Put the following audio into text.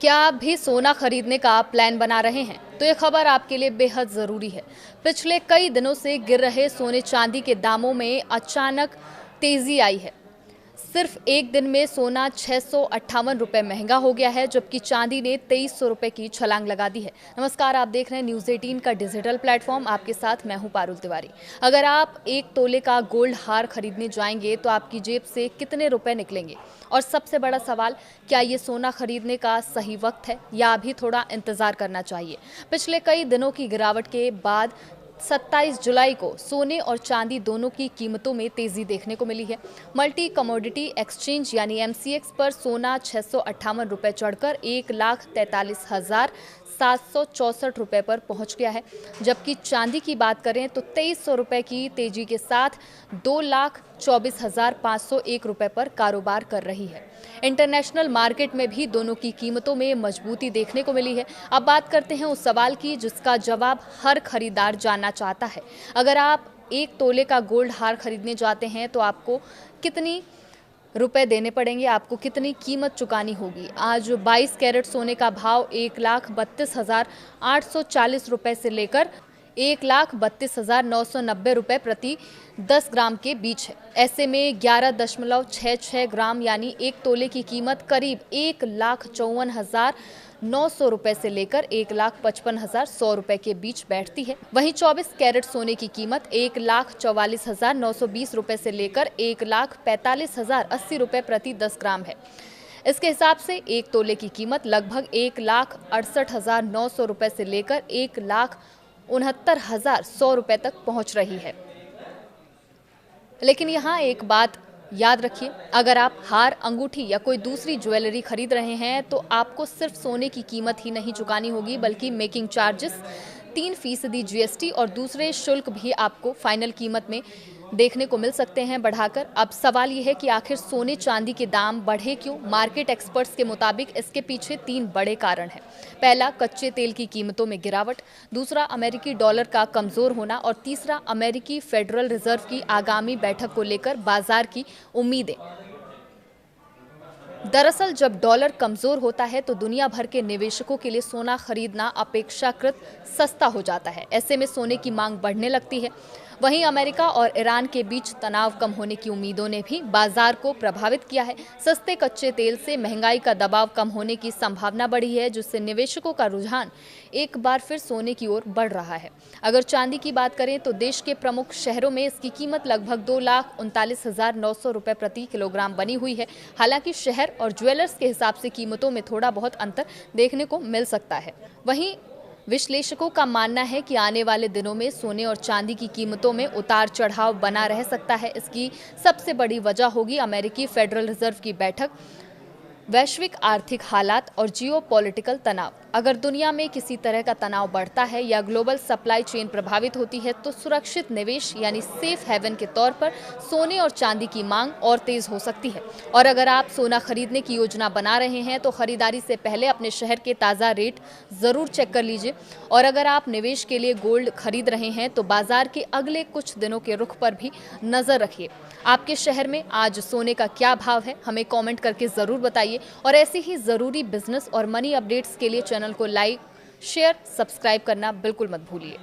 क्या आप भी सोना खरीदने का प्लान बना रहे हैं? तो ये खबर आपके लिए बेहद ज़रूरी है। पिछले कई दिनों से गिर रहे सोने चांदी के दामों में अचानक तेज़ी आई है। सिर्फ एक दिन में सोना 658 रुपये महंगा हो गया है, जबकि चांदी ने 2300 रुपये की छलांग लगा दी है। नमस्कार, आप देख रहे हैं न्यूज़ 18 का डिजिटल प्लेटफॉर्म। आपके साथ मैं हूं पारुल तिवारी। अगर आप एक तोले का गोल्ड हार खरीदने जाएंगे तो आपकी जेब से कितने रुपए निकलेंगे? और सबसे बड़ा सवाल, क्या ये सोना खरीदने का सही वक्त है या अभी थोड़ा इंतजार करना चाहिए? पिछले कई दिनों की गिरावट के बाद 27 जुलाई को सोने और चांदी दोनों की कीमतों में तेजी देखने को मिली है। मल्टी कमोडिटी एक्सचेंज यानी एमसीएक्स पर सोना 658 रुपये चढ़कर 1,43,764 रुपये पर पहुंच गया है, जबकि चांदी की बात करें तो 2300 रुपये की तेजी के साथ 2,24,501 रुपये पर कारोबार कर रही है। इंटरनेशनल मार्केट में भी दोनों की कीमतों में मजबूती देखने को मिली है। अब बात करते हैं उस सवाल की जिसका जवाब हर खरीदार जानना चाहता है। अगर आप एक तोले का गोल्ड हार खरीदने जाते हैं तो आपको कितनी रुपए देने पड़ेंगे, आपको कितनी कीमत चुकानी होगी? आज 22 कैरेट सोने का भाव 1,32,840 रुपए से लेकर 1,32,990 रुपये प्रति 10 ग्राम के बीच है। ऐसे में 11.66 ग्राम यानी एक तोले की कीमत करीब 1,54,900 रुपये से लेकर 1,55,100 रुपये के बीच बैठती है। वहीं 24 कैरेट सोने की कीमत 1,44,920 रुपये से लेकर 1,45,080 रुपये प्रति 10 ग्राम है। इसके हिसाब से एक तोले की कीमत लगभग 1,68,900 रुपये से लेकर 1,69,100 रुपये तक पहुंच रही है। लेकिन यहाँ एक बात याद रखिए, अगर आप हार, अंगूठी या कोई दूसरी ज्वेलरी खरीद रहे हैं तो आपको सिर्फ सोने की कीमत ही नहीं चुकानी होगी, बल्कि मेकिंग चार्जेस, 3% जीएसटी और दूसरे शुल्क भी आपको फाइनल कीमत में देखने को मिल सकते हैं बढ़ाकर। अब सवाल यह है कि आखिर सोने चांदी के दाम बढ़े क्यों? मार्केट एक्सपर्ट्स के मुताबिक इसके पीछे 3 बड़े कारण हैं। पहला, कच्चे तेल की कीमतों में गिरावट। दूसरा, अमेरिकी डॉलर का कमजोर होना। और तीसरा, अमेरिकी फेडरल रिजर्व की आगामी बैठक को लेकर बाजार की उम्मीदें। दरअसल जब डॉलर कमजोर होता है तो दुनिया भर के निवेशकों के लिए सोना खरीदना अपेक्षाकृत सस्ता हो जाता है। ऐसे में सोने की मांग बढ़ने लगती है। वहीं अमेरिका और ईरान के बीच तनाव कम होने की उम्मीदों ने भी बाजार को प्रभावित किया है। सस्ते कच्चे तेल से महंगाई का दबाव कम होने की संभावना बढ़ी है, जिससे निवेशकों का रुझान एक बार फिर सोने की ओर बढ़ रहा है। अगर चांदी की बात करें तो देश के प्रमुख शहरों में इसकी कीमत लगभग 2,39,900 रुपये प्रति किलोग्राम बनी हुई है। हालांकि शहर और ज्वेलर्स के हिसाब से कीमतों में थोड़ा बहुत अंतर देखने को मिल सकता है। वहीं विश्लेषकों का मानना है कि आने वाले दिनों में सोने और चांदी की कीमतों में उतार चढ़ाव बना रह सकता है। इसकी सबसे बड़ी वजह होगी अमेरिकी फेडरल रिजर्व की बैठक, वैश्विक आर्थिक हालात और जियोपॉलिटिकल तनाव। अगर दुनिया में किसी तरह का तनाव बढ़ता है या ग्लोबल सप्लाई चेन प्रभावित होती है तो सुरक्षित निवेश यानी सेफ हेवन के तौर पर सोने और चांदी की मांग और तेज हो सकती है। और अगर आप सोना खरीदने की योजना बना रहे हैं तो खरीदारी से पहले अपने शहर के ताज़ा रेट ज़रूर चेक कर लीजिए। और अगर आप निवेश के लिए गोल्ड खरीद रहे हैं तो बाजार के अगले कुछ दिनों के रुख पर भी नज़र रखिए। आपके शहर में आज सोने का क्या भाव है, हमें कमेंट करके ज़रूर बताइए। और ऐसी ही ज़रूरी बिजनेस और मनी अपडेट्स के लिए चैनल को लाइक, शेयर, सब्सक्राइब करना बिल्कुल मत भूलिए।